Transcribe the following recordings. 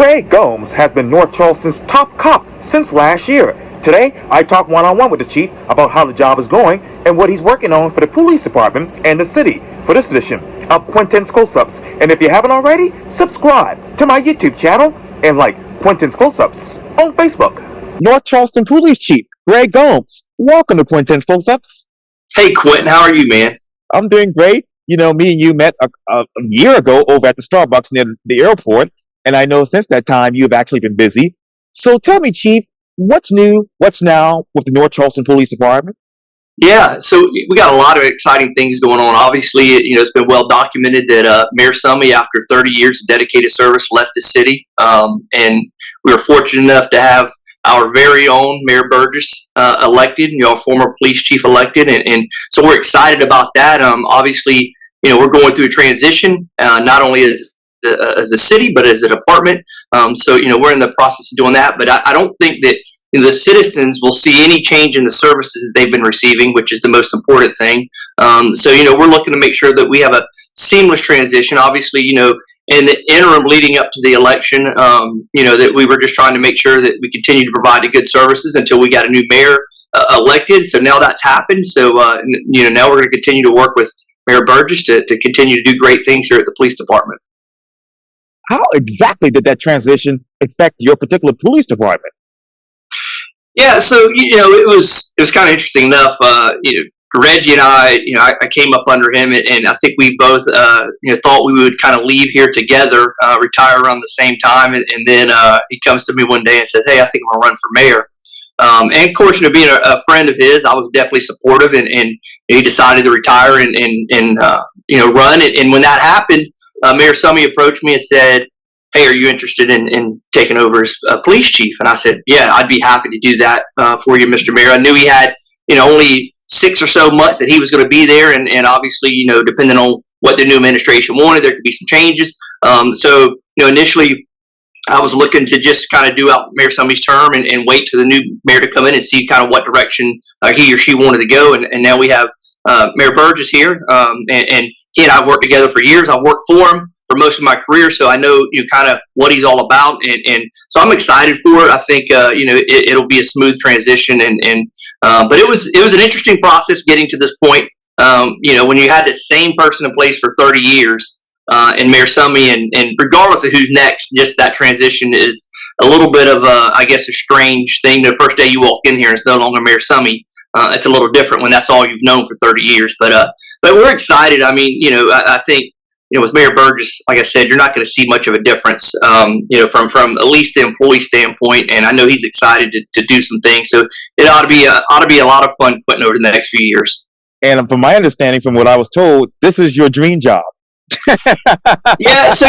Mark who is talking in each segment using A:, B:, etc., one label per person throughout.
A: Greg Gomes has been North Charleston's top cop since last year. Today, I talk one-on-one with the chief about how the job is going and what he's working on for the police department and the city for this edition of Quintin's Close-Ups. And if you haven't already, subscribe to my YouTube channel and like Quintin's Close-Ups on Facebook. North Charleston Police Chief Greg Gomes, welcome to Quintin's Close-Ups.
B: Hey, Quintin, how are you, man?
A: I'm doing great. You know, me and you met a year ago over at the Starbucks near the airport, and I know since that time you've actually been busy. So tell me, Chief, what's new, what's now with the North Charleston Police Department?
B: Yeah, so we got a lot of exciting things going on. Obviously, it's been well documented that Mayor Summey, after 30 years of dedicated service, left the city, and we were fortunate enough to have our very own Mayor Burgess elected, former police chief elected, and so we're excited about that. Obviously, we're going through a transition, not only as a city, but as a department. So, we're in the process of doing that, but I don't think that the citizens will see any change in the services that they've been receiving, which is the most important thing. So, we're looking to make sure that we have a seamless transition. Obviously, in the interim leading up to the election, that we were just trying to make sure that we continue to provide the good services until we got a new mayor elected. So now that's happened. So, now we're going to continue to work with Mayor Burgess to continue to do great things here at the police department.
A: How exactly did that transition affect your particular police department?
B: Yeah, so it was kind of interesting enough. Reggie and I came up under him, and I think we both thought we would kind of leave here together, retire around the same time, and then he comes to me one day and says, "Hey, I think I'm gonna run for mayor." And of course, being a friend of his, I was definitely supportive, and he decided to retire and run. And when that happened, Mayor Summey approached me and said, "Hey, are you interested in taking over as police chief?" And I said, "Yeah, I'd be happy to do that for you, Mr. Mayor." I knew he had only 6 or so months that he was going to be there, and obviously depending on what the new administration wanted, there could be some changes. So initially I was looking to just kind of do out Mayor Summey's term and wait for the new mayor to come in and see kind of what direction he or she wanted to go. And now we have Mayor Burgess here, and he and I have worked together for years. I've worked for him for most of my career, so I know kind of what he's all about, and so I'm excited for it. I think it'll be a smooth transition, but it was an interesting process getting to this point. When you had the same person in place for 30 years. And Mayor Summey, and regardless of who's next, just that transition is a little bit of I guess a strange thing. The first day you walk in here and it's no longer Mayor Summey. It's a little different when that's all you've known for 30 years. But we're excited. I mean, I think with Mayor Burgess, like I said, you're not going to see much of a difference. From at least the employee standpoint, and I know he's excited to do some things. So it ought to be a lot of fun, Quintin, over the next few years.
A: And from my understanding, from what I was told, this is your dream job.
B: Yeah, so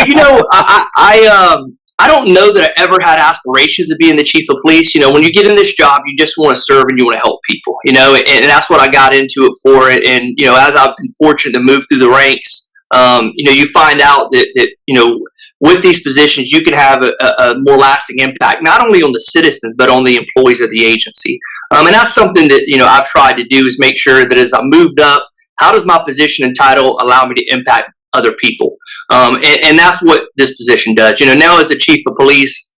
B: I don't know that I ever had aspirations of being the chief of police. When you get in this job, you just want to serve and you want to help people. And that's what I got into it for. And as I've been fortunate to move through the ranks, you find out that with these positions, you can have a more lasting impact, not only on the citizens but on the employees of the agency. And that's something that I've tried to do, is make sure that as I moved up, how does my position and title allow me to impact other people? And that's what this position does. Now as a chief of police,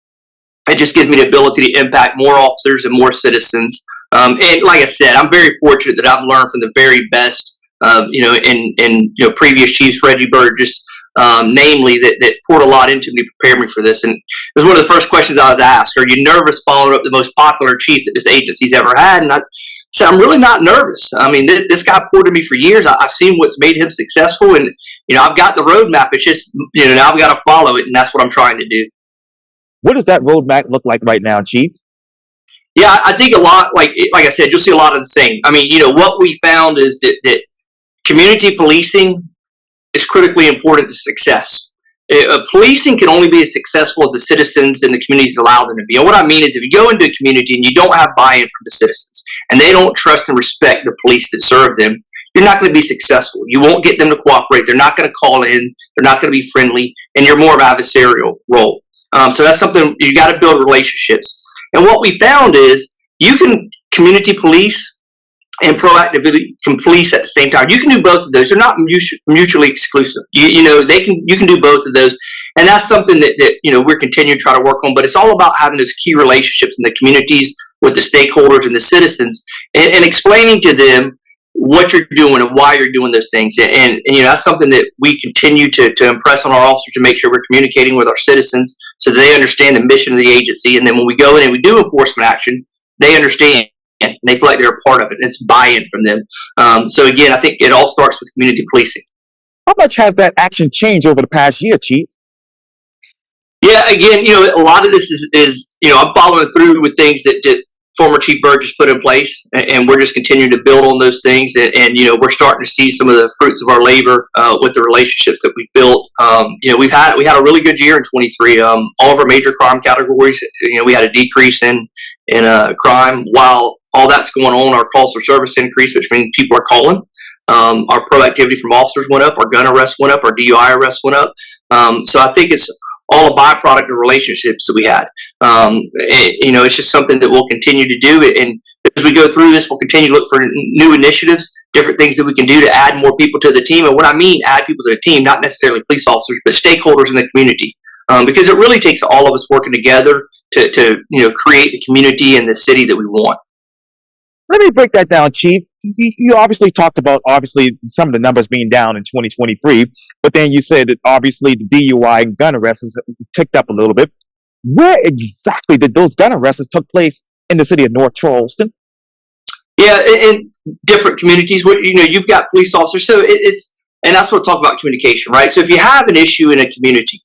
B: it just gives me the ability to impact more officers and more citizens. And like I said, I'm very fortunate that I've learned from the very best, in previous chiefs, Reggie Burgess, namely, that poured a lot into me, prepared me for this. And it was one of the first questions I was asked: "Are you nervous following up the most popular chief that this agency's ever had?" And I said, "I'm really not nervous. I mean, this guy poured into me for years. I've seen what's made him successful, and I've got the roadmap. It's just now I've got to follow it, and that's what I'm trying to do."
A: What does that roadmap look like right now, Chief?
B: Yeah, I think a lot. Like I said, you'll see a lot of the same. I mean, what we found is that community policing is critically important to success. Policing can only be as successful as the citizens and the communities allow them to be. And what I mean is, if you go into a community and you don't have buy-in from the citizens, and they don't trust and respect the police that serve them, you're not going to be successful. You won't get them to cooperate. They're not going to call in. They're not going to be friendly, and you're more of an adversarial role. So that's something you got to build relationships. And what we found is you can community police and proactively can police at the same time. You can do both of those. They're not mutually exclusive. You can do both of those, and that's something that we're continuing to try to work on. But it's all about having those key relationships in the communities with the stakeholders and the citizens, and explaining to them what you're doing and why you're doing those things. And that's something that we continue to impress on our officers, to make sure we're communicating with our citizens so that they understand the mission of the agency. And then when we go in and we do enforcement action, they understand and they feel like they're a part of it. And it's buy-in from them. So again, I think it all starts with community policing.
A: How much has that action changed over the past year, Chief?
B: Yeah, again, a lot of this is I'm following through with things that former Chief Burgess put in place, and we're just continuing to build on those things. And we're starting to see some of the fruits of our labor with the relationships that we built. We had a really good year in 23. All of our major crime categories, we had a decrease in crime. While all that's going on, our calls for service increased, which means people are calling. Our proactivity from officers went up. Our gun arrests went up. Our DUI arrests went up. So I think it's all a byproduct of relationships that we had. It's just something that we'll continue to do. And as we go through this, we'll continue to look for new initiatives, different things that we can do to add more people to the team. And what I mean, add people to the team, not necessarily police officers, but stakeholders in the community. Because it really takes all of us working together to create the community and the city that we want.
A: Let me break that down, Chief. You obviously talked about some of the numbers being down in 2023, but then you said that obviously the DUI and gun arrests ticked up a little bit. Where exactly did those gun arrests take place in the city of North Charleston?
B: Yeah, in different communities. You've got police officers, so and that's what I talk about communication, right? So if you have an issue in a community,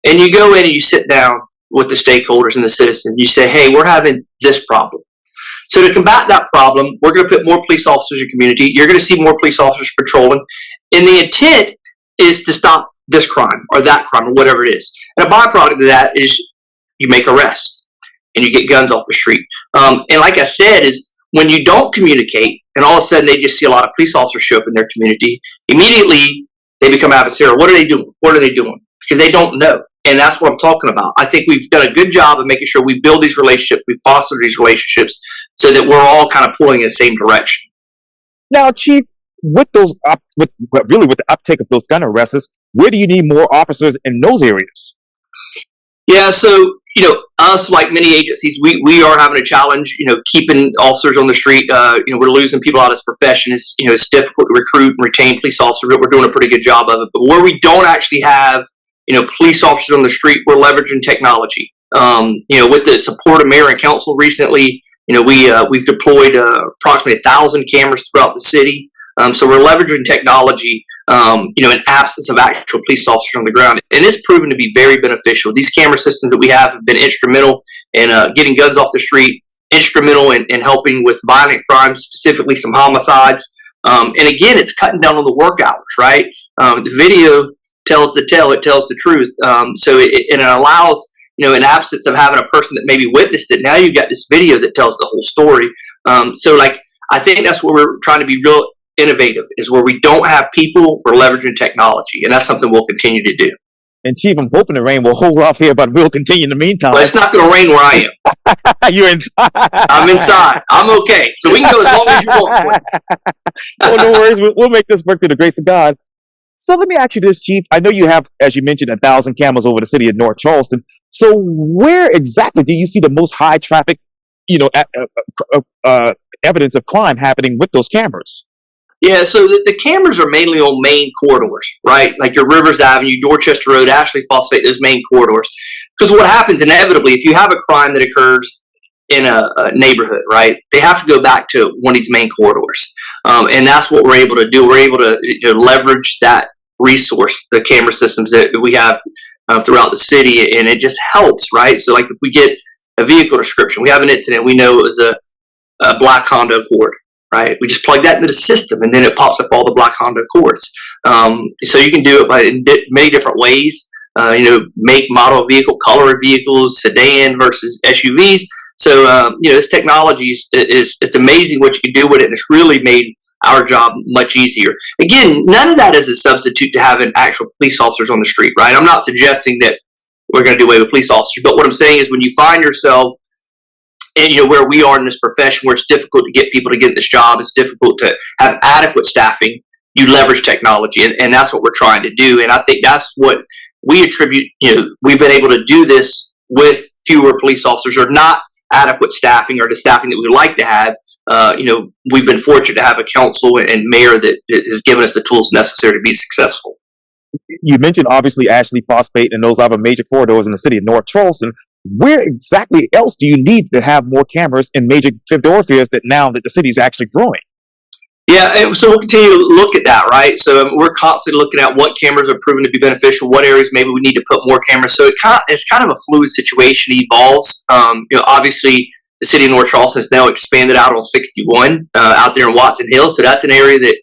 B: and you go in and you sit down with the stakeholders and the citizens, you say, hey, we're having this problem. So to combat that problem, we're going to put more police officers in the community. You're going to see more police officers patrolling. And the intent is to stop this crime or that crime or whatever it is. And a byproduct of that is you make arrests and you get guns off the street. And like I said, is when you don't communicate and all of a sudden they just see a lot of police officers show up in their community, immediately they become adversarial. What are they doing? What are they doing? Because they don't know. And that's what I'm talking about. I think we've done a good job of making sure we build these relationships, we foster these relationships so that we're all kind of pulling in the same direction.
A: Now, Chief, with the uptake of those gun arrests, where do you need more officers in those areas? Yeah,
B: so us, like many agencies, we are having a challenge, keeping officers on the street. We're losing people out of this profession. It's difficult to recruit and retain police officers, but we're doing a pretty good job of it. But where we don't actually have police officers on the street, we're leveraging technology. With the support of mayor and council recently, we've deployed approximately 1,000 cameras throughout the city. So we're leveraging technology, in absence of actual police officers on the ground. And it's proven to be very beneficial. These camera systems that we have been instrumental in getting guns off the street, instrumental in helping with violent crimes, specifically some homicides. And again, it's cutting down on the work hours, right? The video tells the tale, it tells the truth. So it allows, in absence of having a person that maybe witnessed it, now you've got this video that tells the whole story. I think that's where we're trying to be real innovative, is where we don't have people, we're leveraging technology, and that's something we'll continue to do.
A: And Chief, I'm hoping the rain will hold off here, but we'll continue in the meantime.
B: Well, it's not going to rain where I am.
A: You're inside.
B: I'm inside. I'm okay. So we can go as long as you want.
A: Oh, no worries. We'll make this work through the grace of God. So let me ask you this, Chief. I know you have, as you mentioned, 1,000 cameras over the city of North Charleston. So where exactly do you see the most high traffic, evidence of crime happening with those cameras?
B: Yeah, so the cameras are mainly on main corridors, right? Like your Rivers Avenue, Dorchester Road, Ashley Phosphate, those main corridors. Because what happens inevitably, if you have a crime that occurs in a neighborhood, right, they have to go back to one of these main corridors. And that's what we're able to do. We're able to leverage that resource, the camera systems that we have throughout the city, and it just helps, right? So like if we get a vehicle description, we have an incident, we know it was a black Honda Accord, right? We just plug that into the system, and then it pops up all the black Honda Accords. So you can do it in many different ways, make, model of vehicle, color of vehicles, sedan versus SUVs. So, this technology it's amazing what you can do with it, and it's really made our job much easier. Again, none of that is a substitute to having actual police officers on the street, right? I'm not suggesting that we're going to do away with police officers, but what I'm saying is when you find yourself and where we are in this profession, where it's difficult to get people to get this job, it's difficult to have adequate staffing. You leverage technology, and that's what we're trying to do. And I think that's what we attribute. We've been able to do this with fewer police officers, or not adequate staffing, or the staffing that we would like to have. We've been fortunate to have a council and mayor that has given us the tools necessary to be successful.
A: You mentioned obviously Ashley Phosphate and those other major corridors in the city of North Charleston. Where exactly else do you need to have more cameras in major thoroughfares that now that the city is actually growing?
B: Yeah, and so we'll continue to look at that, right? So we're constantly looking at what cameras are proven to be beneficial, what areas maybe we need to put more cameras. So it's kind of a fluid situation. It evolves. Obviously, the city of North Charleston has now expanded out on 61 out there in Watson Hill. So that's an area that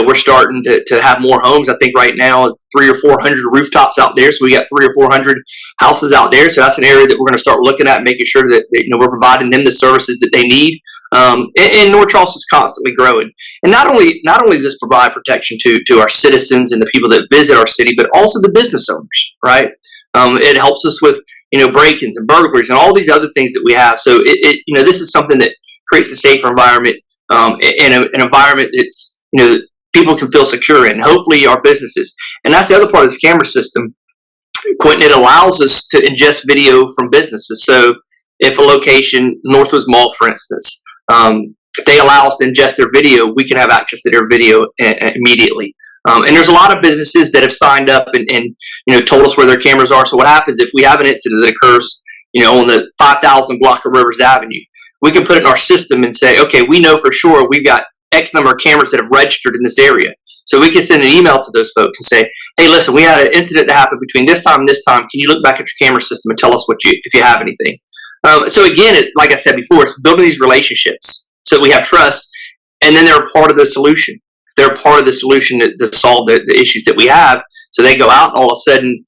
B: we're starting to have more homes. I think right now 300 or 400 rooftops out there. So we got 300 or 400 houses out there. So that's an area that we're going to start looking at, making sure that we're providing them the services that they need. And North Charleston is constantly growing. And not only does this provide protection to our citizens and the people that visit our city, but also the business owners, right? It helps us with break-ins and burglaries and all these other things that we have. So this is something that creates a safer environment, and an environment that's people can feel secure in. Hopefully, our businesses, and that's the other part of this camera system, Quintin. It allows us to ingest video from businesses. So if a location, Northwoods Mall, for instance, if they allow us to ingest their video, we can have access to their video immediately. And there's a lot of businesses that have signed up and told us where their cameras are. So what happens if we have an incident that occurs, on the 5,000 block of Rivers Avenue, we can put it in our system and say, okay, we know for sure we've got X number of cameras that have registered in this area. So we can send an email to those folks and say, hey, listen, we had an incident that happened between this time and this time. Can you look back at your camera system and tell us if you have anything? So again, like I said before, it's building these relationships so we have trust, and then they're a part of the solution. They're part of the solution to solve the issues that we have. So they go out and all of a sudden,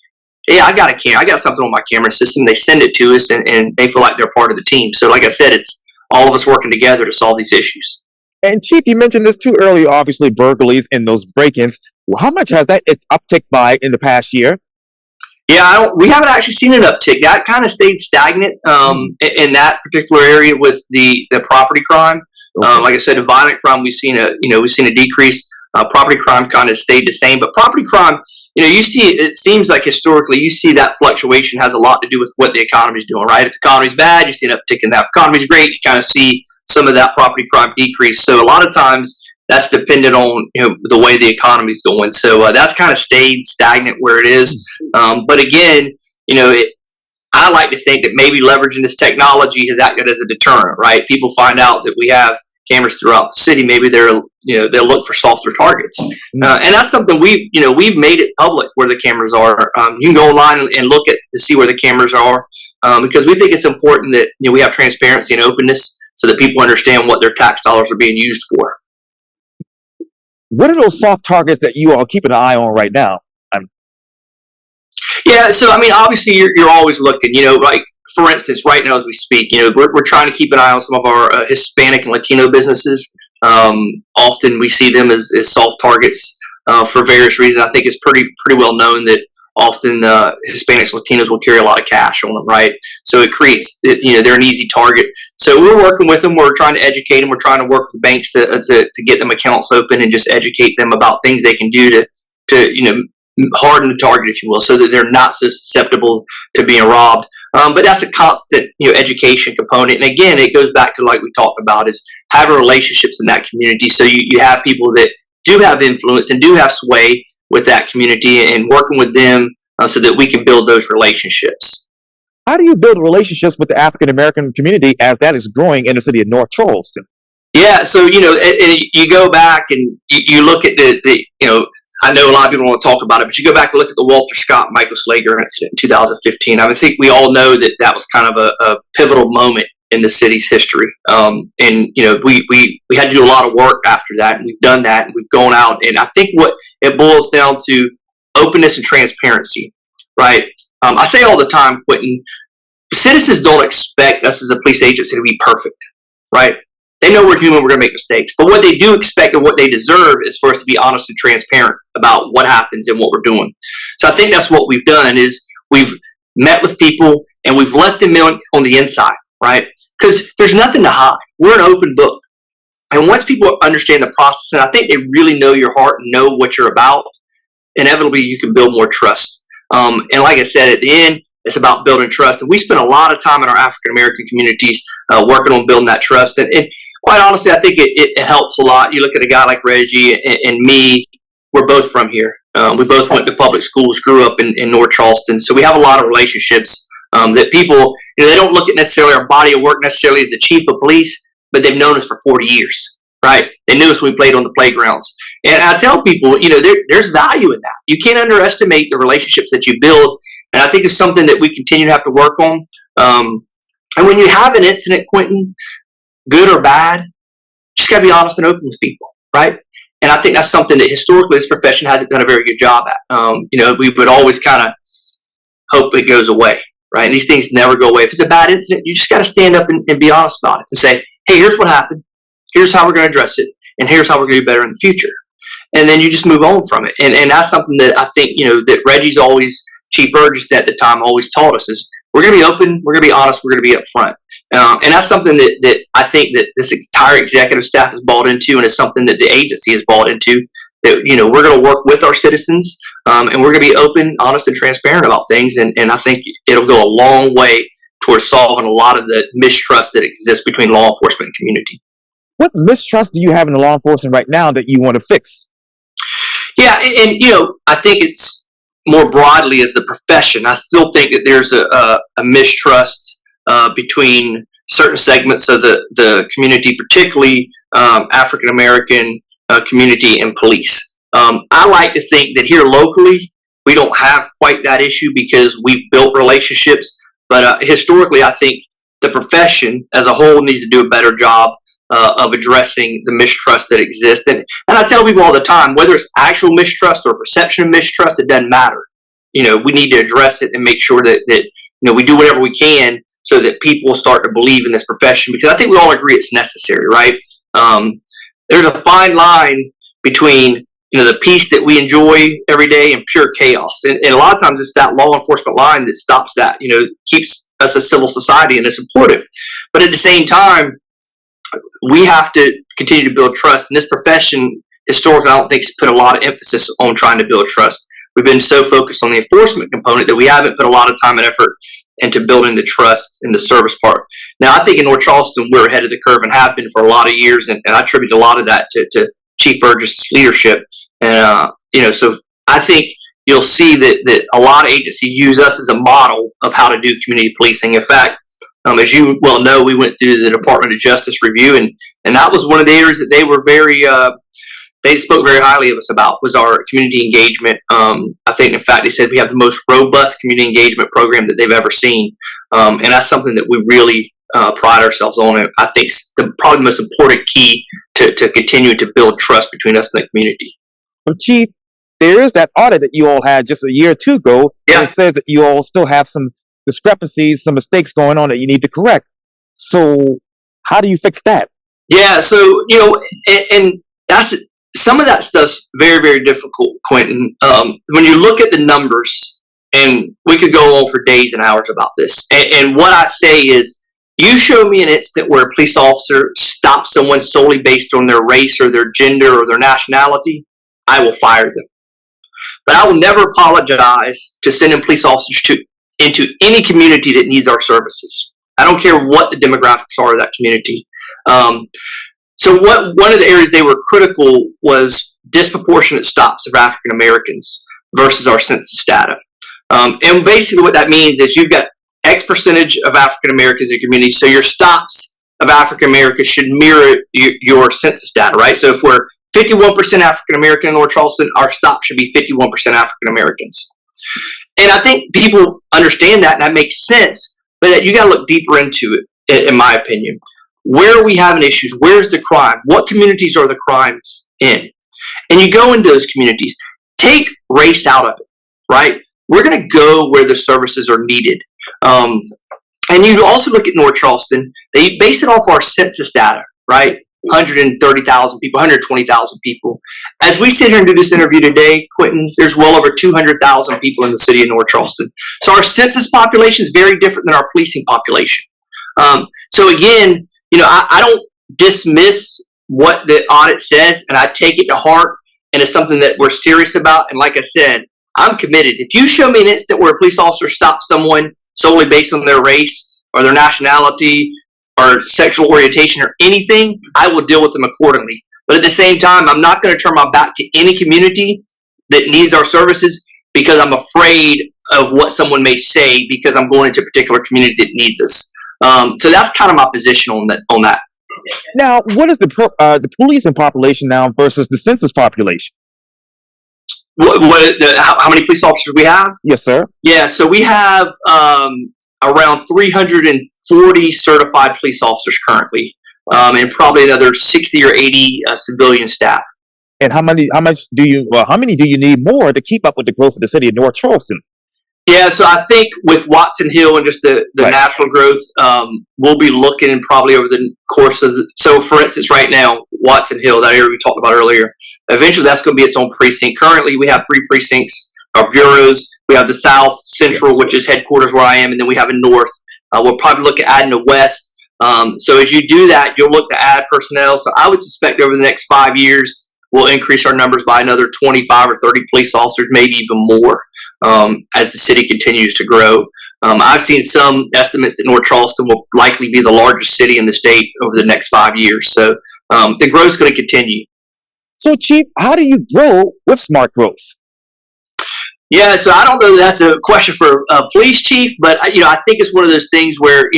B: yeah, I got something on my camera system. They send it to us, and they feel like they're part of the team. So like I said, it's all of us working together to solve these issues.
A: And Chief, you mentioned this too earlier, obviously burglaries and those break-ins. Well, how much has that upticked by in the past year?
B: Yeah, we haven't actually seen an uptick. That kind of stayed stagnant in that particular area with the property crime. Okay. Like I said, in violent crime, we've seen a decrease. Property crime kind of stayed the same, but property crime, you see, it seems like historically you see that fluctuation has a lot to do with what the economy is doing, right? If the economy's bad, you see an uptick in that. If the economy's great, you kind of see some of that property crime decrease. So a lot of times that's dependent on the way the economy's going. So that's kind of stayed stagnant where it is. But again, I like to think that maybe leveraging this technology has acted as a deterrent, right? People find out that we have cameras throughout the city. Maybe they'll look for softer targets, and that's something we've made it public where the cameras are. You can go online and look to see where the cameras are, because we think it's important that we have transparency and openness so that people understand what their tax dollars are being used for.
A: What are those soft targets that you are keeping an eye on right now?
B: Yeah, so I mean, obviously you're always looking. Like for instance, right now as we speak, we're trying to keep an eye on some of our Hispanic and Latino businesses. Often we see them as soft targets for various reasons. I think it's pretty well known that often Hispanics, Latinos will carry a lot of cash on them, right? So it creates, they're an easy target. So we're working with them. We're trying to educate them. We're trying to work with the banks to get them accounts open and just educate them about things they can do to harden the target, if you will, so that they're not so susceptible to being robbed. But that's a constant, education component. And again, it goes back to like we talked about, is having relationships in that community. So you have people that do have influence and do have sway with that community, and working with them so that we can build those relationships.
A: How do you build relationships with the African American community as that is growing in the city of North Charleston? Yeah,
B: so and you go back and you look at the I know a lot of people want to talk about it, but you go back and look at the Walter Scott Michael Slager incident in 2015. I think we all know that was kind of a pivotal moment in the city's history. And we had to do a lot of work after that, and we've done that, and we've gone out. And I think what it boils down to, openness and transparency, right? I say all the time, Quintin, citizens don't expect us as a police agency to be perfect, right? They know we're human, we're going to make mistakes. But what they do expect and what they deserve is for us to be honest and transparent about what happens and what we're doing. So I think that's what we've done, is we've met with people and we've let them in on the inside, right? because there's nothing to hide. We're an open book. And once people understand the process, and I think they really know your heart and know what you're about, inevitably you can build more trust. And like I said, at the end, it's about building trust. And we spend a lot of time in our African American communities working on building that trust. And quite honestly, I think it helps a lot. You look at a guy like Reggie and me, we're both from here. We both went to public schools, grew up in North Charleston. So we have a lot of relationships that people, they don't look at necessarily our body of work necessarily as the chief of police, but they've known us for 40 years, right? They knew us when we played on the playgrounds. And I tell people, there's value in that. You can't underestimate the relationships that you build. And I think it's something that we continue to have to work on. And when you have an incident, Quintin, good or bad, just got to be honest and open with people, right? And I think that's something that historically this profession hasn't done a very good job at. We would always kind of hope it goes away, right? And these things never go away. If it's a bad incident, you just got to stand up and be honest about it and say, hey, here's what happened. Here's how we're going to address it. And here's how we're going to do better in the future. And then you just move on from it. And that's something that I think, that Reggie's always, Chief Burgess at the time always taught us is we're going to be open, we're going to be honest, we're going to be upfront. And that's something that I think that this entire executive staff has bought into, and it's something that the agency has bought into, that, we're going to work with our citizens, and we're going to be open, honest, and transparent about things. And I think it'll go a long way towards solving a lot of the mistrust that exists between law enforcement and community.
C: What mistrust do you have in the law enforcement right now that you want to fix?
B: Yeah, and I think it's more broadly as the profession. I still think that there's a mistrust between certain segments of the community, particularly African American community and police. I like to think that here locally we don't have quite that issue because we've built relationships. But historically, I think the profession as a whole needs to do a better job of addressing the mistrust that exists. And I tell people all the time, whether it's actual mistrust or perception of mistrust, it doesn't matter. We need to address it and make sure that we do whatever we can so that people start to believe in this profession, because I think we all agree it's necessary, right? There's a fine line between the peace that we enjoy every day and pure chaos. And a lot of times it's that law enforcement line that stops that, keeps us a civil society, and it's important. But at the same time, we have to continue to build trust. And this profession, historically, I don't think has put a lot of emphasis on trying to build trust. We've been so focused on the enforcement component that we haven't put a lot of time and effort into building the trust in the service part. Now, I think in North Charleston, we're ahead of the curve and have been for a lot of years. And I attribute a lot of that to Chief Burgess' leadership. And, so I think you'll see that a lot of agencies use us as a model of how to do community policing. In fact, as you well know, we went through the Department of Justice review, and that was one of the areas that they were they spoke very highly of us about, was our community engagement. I think, in fact, they said we have the most robust community engagement program that they've ever seen. And that's something that we really pride ourselves on. And I think probably the most important key to continue to build trust between us and the community.
C: Well, Chief, there is that audit that you all had just a year or two ago.
B: Yeah.
C: And it says that you all still have some discrepancies, some mistakes going on that you need to correct. So how do you fix that?
B: Yeah, so, and that's some of that stuff's very, very difficult, Quintin. When you look at the numbers, and we could go on for days and hours about this, and what I say is, you show me an incident where a police officer stopped someone solely based on their race or their gender or their nationality, I will fire them. But I will never apologize to sending police officers into any community that needs our services. I don't care what the demographics are of that community. So one of the areas they were critical was disproportionate stops of African Americans versus our census data. And basically what that means is you've got X percentage of African Americans in your community, so your stops of African Americans should mirror your census data, right? So if we're 51% African American in North Charleston, our stop should be 51% African Americans. And I think people understand that, and that makes sense, but you got to look deeper into it, in my opinion. Where are we having issues? Where's the crime? What communities are the crimes in? And you go into those communities. Take race out of it, right? We're going to go where the services are needed. And you also look at North Charleston. They base it off our census data, right? 130,000 people, 120,000 people. As we sit here and do this interview today, Quintin, there's well over 200,000 people in the city of North Charleston. So our census population is very different than our policing population. So again, I don't dismiss what the audit says, and I take it to heart, and it's something that we're serious about. And like I said, I'm committed. If you show me an incident where a police officer stopped someone solely based on their race or their nationality or sexual orientation or anything, I will deal with them accordingly. But at the same time, I'm not going to turn my back to any community that needs our services because I'm afraid of what someone may say because I'm going into a particular community that needs us. So that's kind of my position on that.
C: Now, what is the policing population now versus the census population?
B: How many police officers we have?
C: Yes, sir.
B: Yeah, so we have around 340 certified police officers currently, and probably another 60 or 80 civilian staff.
C: And how many do you need more to keep up with the growth of the city of North Charleston?
B: Yeah, so I think with Watson Hill and just the
C: Right.
B: natural growth, we'll be looking probably over the course of so for instance, right now, Watson Hill, that area we talked about earlier, eventually that's going to be its own precinct. Currently, we have 3 precincts, our bureaus. We have the South, Central,
C: Yes.
B: which is headquarters where I am, and then we have a North. We'll probably look at adding a West. So as you do that, you'll look to add personnel. So I would suspect over the next 5 years, we'll increase our numbers by another 25 or 30 police officers, maybe even more, as the city continues to grow. I've seen some estimates that North Charleston will likely be the largest city in the state over the next 5 years. So the growth is going to continue.
C: So, Chief, how do you grow with smart growth?
B: Yeah, so I don't know that that's a question for police chief, but I think it's one of those things where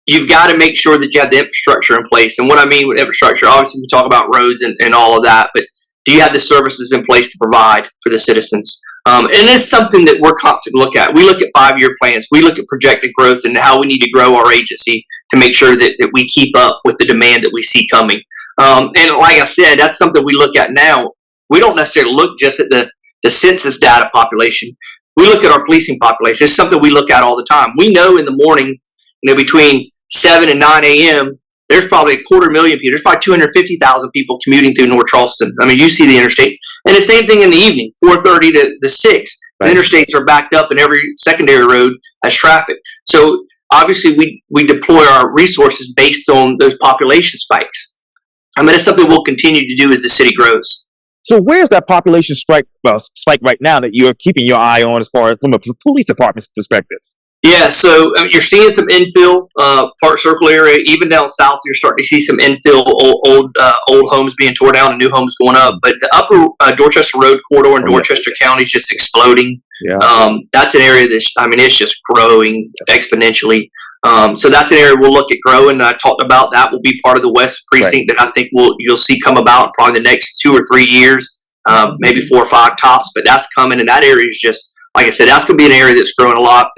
B: you've got to make sure that you have the infrastructure in place. And what I mean with infrastructure, obviously we talk about roads and all of that, but do you have the services in place to provide for the citizens? And it's something that we're constantly look at. We look at 5-year plans. We look at projected growth and how we need to grow our agency to make sure that we keep up with the demand that we see coming. And like I said, that's something we look at now. We don't necessarily look just at the census data population. We look at our policing population. It's something we look at all the time. We know in the morning, between 7 and 9 a.m., there's probably 250,000 people. There's probably 250,000 people commuting through North Charleston. I mean, you see the interstates. And the same thing in the evening, 4:30 to 6.
C: Right.
B: The interstates are backed up and every secondary road has traffic. So obviously we deploy our resources based on those population spikes. I mean, it's something we'll continue to do as the city grows.
C: So, where's that population spike right now that you're keeping your eye on as far as from a police department's perspective?
B: Yeah, so you're seeing some infill, Park Circle area, even down south. You're starting to see some infill, old homes being torn down and new homes going up. But the upper Dorchester Road corridor in Dorchester County is just exploding.
C: Yeah.
B: That's an area it's just growing exponentially. So that's an area we'll look at growing. I talked about that will be part of the West precinct that I think you'll see come about probably the next 2 or 3 years, maybe 4 or 5 tops. But that's coming, and that area is just, like I said, that's going to be an area that's growing a lot.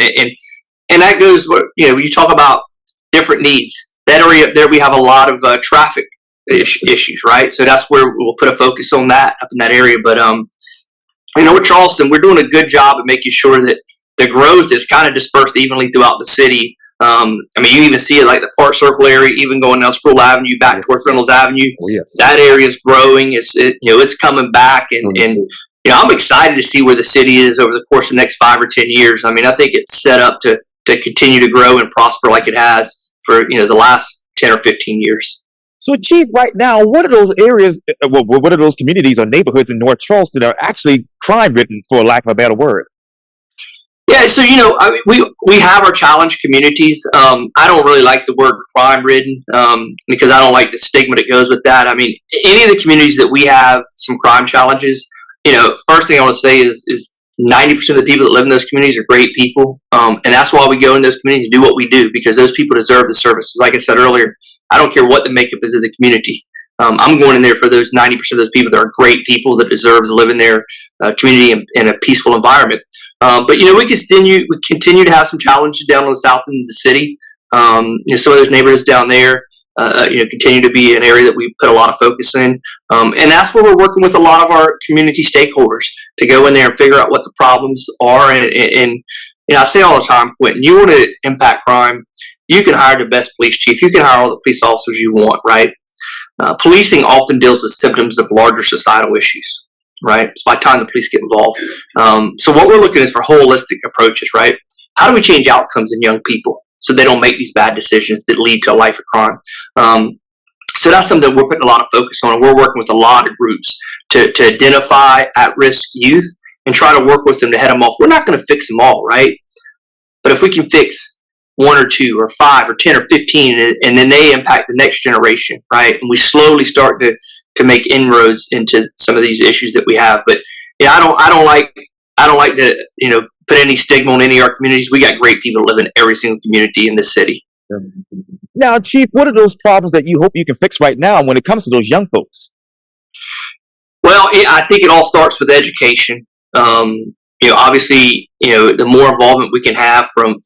B: And that goes, you talk about different needs. That area up there, we have a lot of traffic issues, right? So that's where we'll put a focus on that up in that area. But, with Charleston, we're doing a good job of making sure that the growth is kind of dispersed evenly throughout the city. You even see it like the Park Circle area, even going down Sproul Avenue back towards Reynolds Avenue.
C: Oh, yes.
B: That area is growing. It's coming back, and I'm excited to see where the city is over the course of the next 5 or 10 years. I mean, I think it's set up to continue to grow and prosper like it has for the last 10 or 15 years.
C: So, Chief, right now, what are those areas? What are those communities or neighborhoods in North Charleston that are actually crime-ridden, for lack of a better word?
B: Yeah, so we have our challenge communities. I don't really like the word crime-ridden because I don't like the stigma that goes with that. I mean, any of the communities that we have some crime challenges, first thing I want to say is 90% of the people that live in those communities are great people, and that's why we go in those communities and do what we do, because those people deserve the services. Like I said earlier, I don't care what the makeup is of the community. I'm going in there for those 90% of those people that are great people that deserve to live in their community in a peaceful environment. But we continue to have some challenges down on the south end of the city. Some of those neighborhoods down there, continue to be an area that we put a lot of focus in, and that's where we're working with a lot of our community stakeholders to go in there and figure out what the problems are. And I say all the time, Quintin, you want to impact crime, you can hire the best police chief, you can hire all the police officers you want, right? Policing often deals with symptoms of larger societal issues, right? It's by the time the police get involved. So what we're looking is for holistic approaches, right? How do we change outcomes in young people? so they don't make these bad decisions that lead to a life of crime. So that's something that we're putting a lot of focus on. We're working with a lot of groups to identify at-risk youth and try to work with them to head them off. We're not going to fix them all, right? But if we can fix 1 or 2 or 5 or 10 or 15, and then they impact the next generation, right? And we slowly start to make inroads into some of these issues that we have. But yeah, I don't like to put any stigma on any of our communities. We got great people that live in every single community in this city.
C: Now, Chief, what are those problems that you hope you can fix right now when it comes to those young folks?
B: Well, I think it all starts with education. Obviously, the more involvement we can have from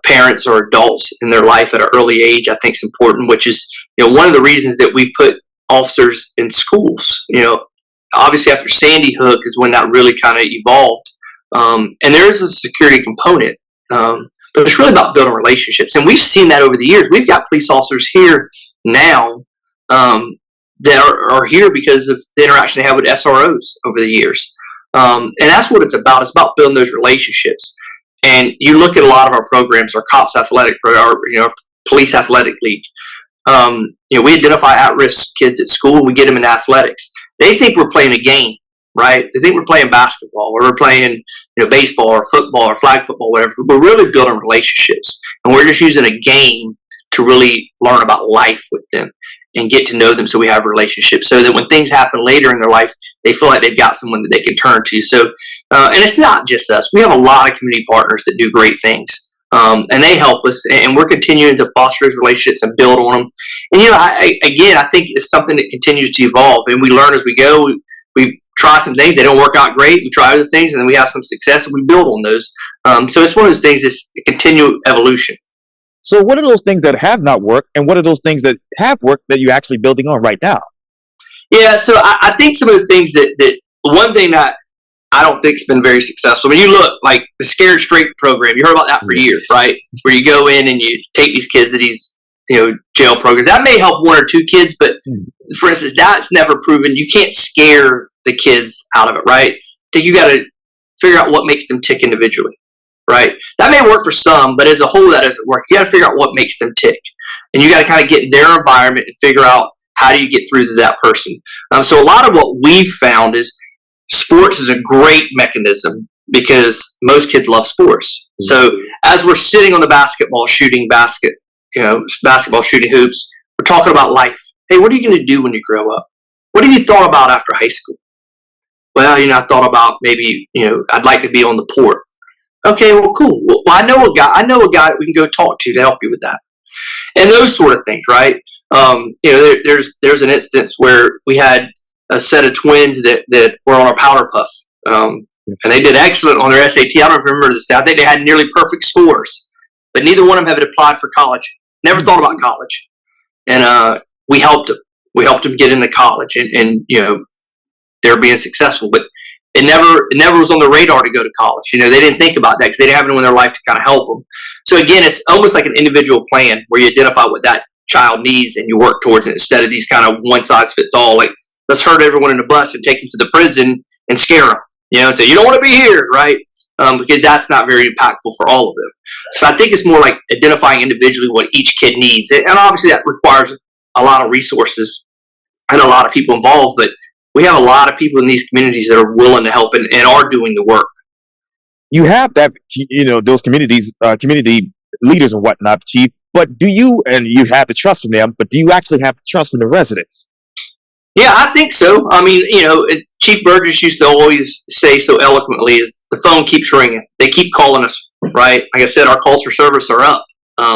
B: parents or adults in their life at an early age, I think is important. Which is, one of the reasons that we put officers in schools. Obviously after Sandy Hook is when that really kind of evolved, and there is a security component, but it's really about building relationships, and we've seen that over the years. We've got police officers here now that are here because of the interaction they have with SROs over the years. And that's what it's about. It's about building those relationships. And you look at a lot of our programs, our cops athletic program, our police athletic league. We identify at-risk kids at school and we get them in athletics. They think we're playing a game, right? They think we're playing basketball or we're playing, baseball or football or flag football, whatever. But we're really building relationships, and we're just using a game to really learn about life with them and get to know them, so we have relationships, so that when things happen later in their life, they feel like they've got someone that they can turn to. So, and it's not just us. We have a lot of community partners that do great things, and they help us, and we're continuing to foster those relationships and build on them. And, I think it's something that continues to evolve, and we learn as we go. We try some things, they don't work out great. We try other things, and then we have some success, and we build on those. So it's one of those things, it's a continual evolution.
C: So what are those things that have not worked, and what are those things that have worked that you're actually building on right now?
B: Yeah, so I think some of the things that one thing that I don't think has been very successful. I mean, you look like the Scared Straight program. You heard about that for years, right? Where you go in and you take these kids to these jail programs. That may help 1 or 2 kids, but for instance, that's never proven. You can't scare the kids out of it, right? So you got to figure out what makes them tick individually. Right? That may work for some, but as a whole, that doesn't work. You got to figure out what makes them tick. And you got to kind of get in their environment and figure out how do you get through to that person. So a lot of what we've found is sports is a great mechanism because most kids love sports. So as we're sitting on the basketball shooting hoops, we're talking about life. Hey, what are you going to do when you grow up? What have you thought about after high school? Well, I thought about maybe, I'd like to be on the port. Okay, well, cool. Well, I know a guy that we can go talk to help you with that, and those sort of things, right? There's an instance where we had a set of twins that were on our powder puff, and they did excellent on their SAT. I don't remember this. I think they had nearly perfect scores, but neither one of them had applied for college. Never thought about college, and we helped them. We helped them get into college, and they're being successful, but. It never was on the radar to go to college. They didn't think about that because they didn't have anyone in their life to kind of help them. So again, it's almost like an individual plan where you identify what that child needs and you work towards it instead of these kind of one size fits all. Like, let's herd everyone in the bus and take them to the prison and scare them. And say, you don't want to be here, right? Because that's not very impactful for all of them. So I think it's more like identifying individually what each kid needs. And obviously that requires a lot of resources and a lot of people involved, but we have a lot of people in these communities that are willing to help and are doing the work.
C: You have that, those communities, community leaders and whatnot, Chief, but you have the trust from them, but do you actually have the trust from the residents?
B: Yeah, I think so. I mean, Chief Burgess used to always say so eloquently is the phone keeps ringing. They keep calling us, right? Like I said, our calls for service are up,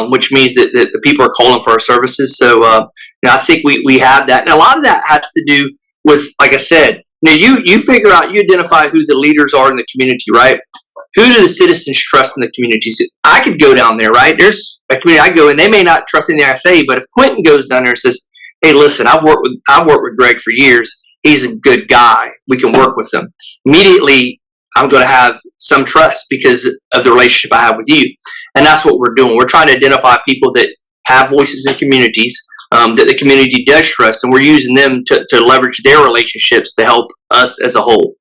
B: which means that the people are calling for our services. So I think we have that. And a lot of that has to do with, like I said, you figure out, you identify who the leaders are in the community, right? Who do the citizens trust in the communities? I could go down there, right? There's a community I go in, they may not trust anything I say, but if Quintin goes down there and says, hey, listen, I've worked with Greg for years. He's a good guy. We can work with him. Immediately, I'm going to have some trust because of the relationship I have with you. And that's what we're doing. We're trying to identify people that have voices in communities, that the community does trust, and we're using them to leverage their relationships to help us as a whole.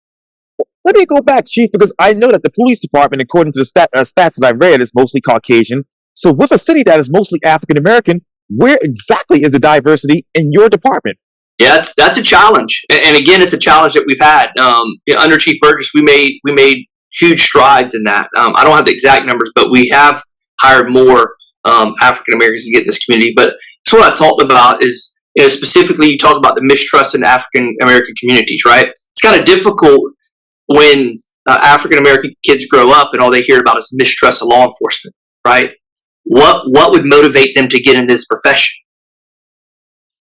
C: Let me go back, Chief, because I know that the police department, according to the stats that I read, is mostly Caucasian. So with a city that is mostly African American, where exactly is the diversity in your department?
B: Yeah, that's a challenge, and again, it's a challenge that we've had. Under Chief Burgess, we made huge strides in that. I don't have the exact numbers, but we have hired more African Americans to get in this community. But that's what I talked about is, specifically you talked about the mistrust in African American communities, right? It's kind of difficult when African American kids grow up and all they hear about is mistrust of law enforcement, right? What would motivate them to get in this profession?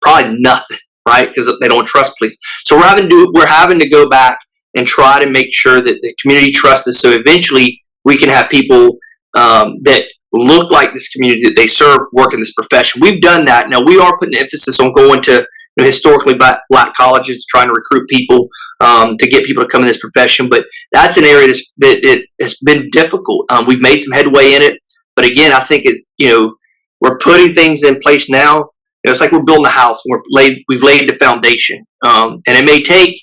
B: Probably nothing, right? Because they don't trust police. So we're having to go back and try to make sure that the community trusts us. So eventually we can have people that look like this community that they serve work in this profession. We've done that. Now we are putting emphasis on going to historically black colleges, trying to recruit people to get people to come in this profession. But that's an area that it has been difficult. We've made some headway in it, but again, I think it's we're putting things in place now. It's like we're building a house. We've laid the foundation, and it may take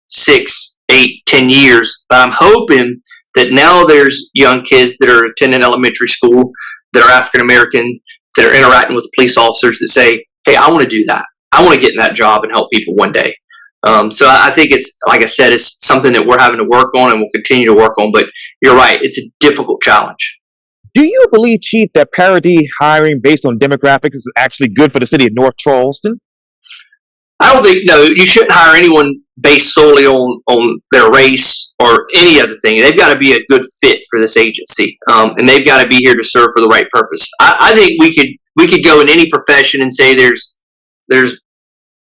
B: 6, 8, 10 years. But I'm hoping that now there's young kids that are attending elementary school that are African American that are interacting with police officers that say, "Hey, I want to do that. I want to get in that job and help people one day." So I think it's, like I said, it's something that we're having to work on and we'll continue to work on. But you're right; it's a difficult challenge.
C: Do you believe, Chief, that parity hiring based on demographics is actually good for the city of North Charleston?
B: I don't think, no, you shouldn't hire anyone based solely on their race or any other thing. They've got to be a good fit for this agency, and they've got to be here to serve for the right purpose. I think we could go in any profession and say there's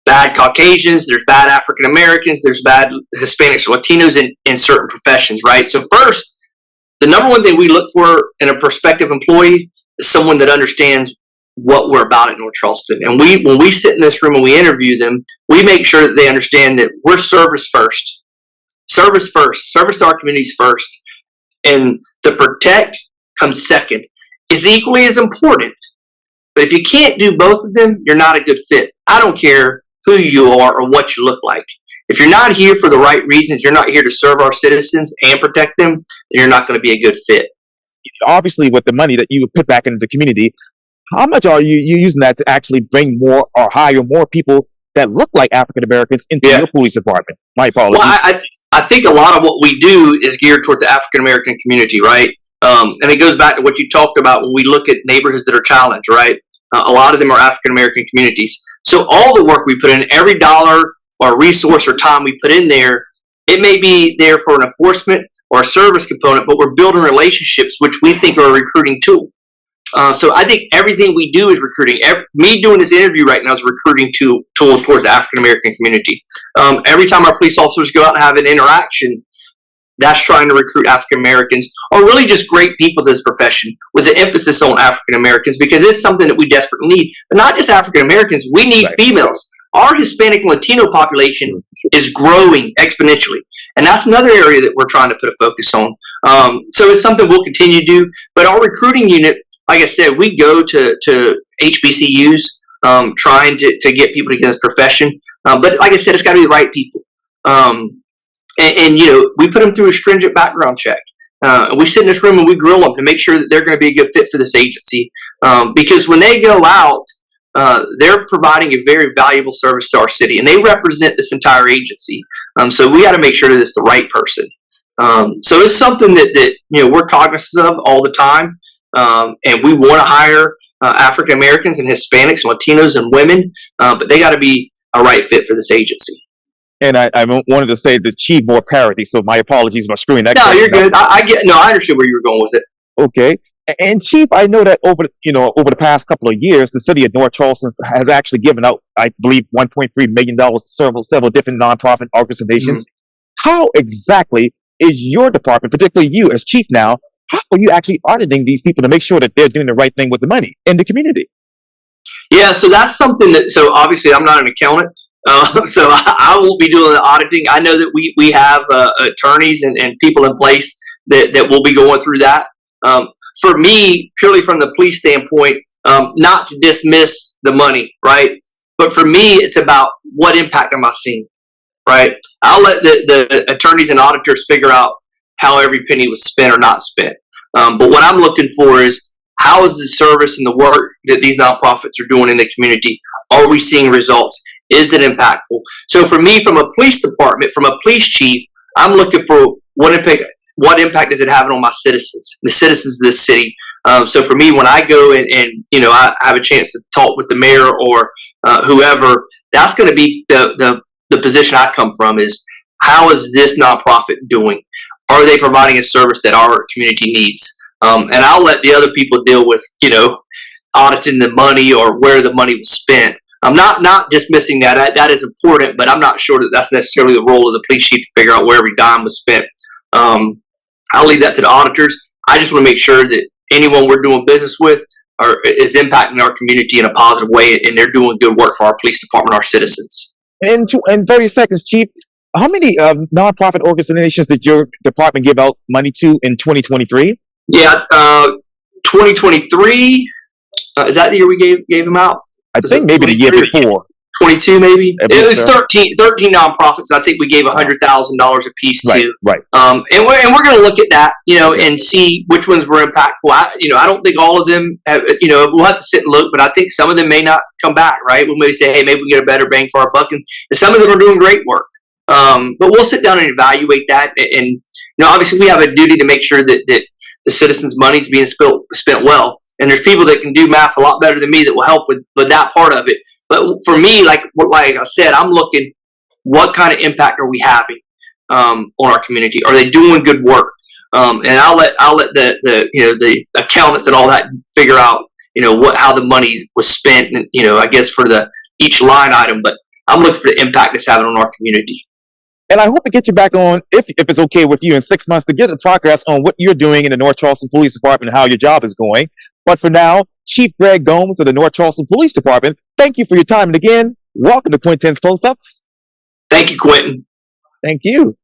B: bad Caucasians, there's bad African Americans, there's bad Hispanics or Latinos in certain professions, right? So first, the number one thing we look for in a prospective employee is someone that understands what we're about at North Charleston. And when we sit in this room and we interview them, we make sure that they understand that we're service first. Service first. Service to our communities first. And to protect comes second. Is equally as important. But if you can't do both of them, you're not a good fit. I don't care who you are or what you look like. If you're not here for the right reasons, you're not here to serve our citizens and protect them, then you're not going to be a good fit.
C: Obviously, with the money that you put back into the community, how much are you using that to actually bring more or hire more people that look like African Americans into your police department? My apologies.
B: Well, I think a lot of what we do is geared towards the African American community, right? And it goes back to what you talked about when we look at neighborhoods that are challenged, right? A lot of them are African American communities. So all the work we put in, every dollar or resource or time we put in there, it may be there for an enforcement or a service component, but we're building relationships, which we think are a recruiting tool. So I think everything we do is recruiting. Me doing this interview right now is a recruiting tool towards the African American community. Every time our police officers go out and have an interaction, that's trying to recruit African Americans or really just great people to this profession with an emphasis on African Americans because it's something that we desperately need. But not just African Americans, we need females. Our Hispanic and Latino population is growing exponentially. And that's another area that we're trying to put a focus on. So it's something we'll continue to do. But our recruiting unit, like I said, we go to HBCUs trying to get people to get this profession. But like I said, it's got to be the right people. And we put them through a stringent background check. And we sit in this room and we grill them to make sure that they're going to be a good fit for this agency. Because when they go out, they're providing a very valuable service to our city, and they represent this entire agency. So we got to make sure that it's the right person. So it's something that we're cognizant of all the time, and we want to hire African Americans and Hispanics, and Latinos, and women, but they got to be a right fit for this agency.
C: And I wanted to say to achieve more parity, so my apologies about screwing that.
B: No, you're good. I understood where you were going with it.
C: Okay. And Chief, I know that over the past couple of years, the city of North Charleston has actually given out, I believe, $1.3 million to several different nonprofit organizations. Mm-hmm. How exactly is your department, particularly you as Chief now, how are you actually auditing these people to make sure that they're doing the right thing with the money in the community?
B: Yeah, so that's something so obviously I'm not an accountant, so I won't be doing the auditing. I know that we have attorneys and people in place that will be going through that. For me, purely from the police standpoint, not to dismiss the money, right? But for me, it's about what impact am I seeing, right? I'll let the attorneys and auditors figure out how every penny was spent or not spent. But what I'm looking for is how is the service and the work that these nonprofits are doing in the community? Are we seeing results? Is it impactful? So for me, from a police department, from a police chief, I'm looking for what impact is it having on my citizens, the citizens of this city. So for me, when I go and I have a chance to talk with the mayor or whoever, that's going to be the position I come from is, how is this nonprofit doing? Are they providing a service that our community needs? And I'll let the other people deal with, auditing the money or where the money was spent. I'm not dismissing that. That is important, but I'm not sure that that's necessarily the role of the police chief to figure out where every dime was spent. I'll leave that to the auditors. I just want to make sure that anyone we're doing business with is impacting our community in a positive way, and they're doing good work for our police department, our citizens.
C: In 30 seconds, Chief, how many nonprofit organizations did your department give out money to in 2023?
B: Yeah, 2023, is that the year we gave them out?
C: I think maybe the year before.
B: 22 maybe? It was
C: so.
B: 13 nonprofits. I think we gave $100,000 a piece to.
C: Right.
B: And we're going to look at that, and see which ones were impactful. I don't think all of them have, we'll have to sit and look, but I think some of them may not come back, right? We'll maybe say, hey, maybe we get a better bang for our buck. And some of them are doing great work. But we'll sit down and evaluate that. And obviously we have a duty to make sure that the citizens' money is being spent well. And there's people that can do math a lot better than me that will help with that part of it. But for me, like I said, I'm looking, what kind of impact are we having on our community? Are they doing good work? And I'll let the accountants and all that figure out how the money was spent, and I guess for each line item. But I'm looking for the impact it's having on our community.
C: And I hope to get you back on, if it's okay with you, in 6 months to get the progress on what you're doing in the North Charleston Police Department and how your job is going. But for now, Chief Greg Gomes of the North Charleston Police Department, thank you for your time. And again, welcome to Quintin's Close-Ups.
B: Thank you, Quintin.
C: Thank you.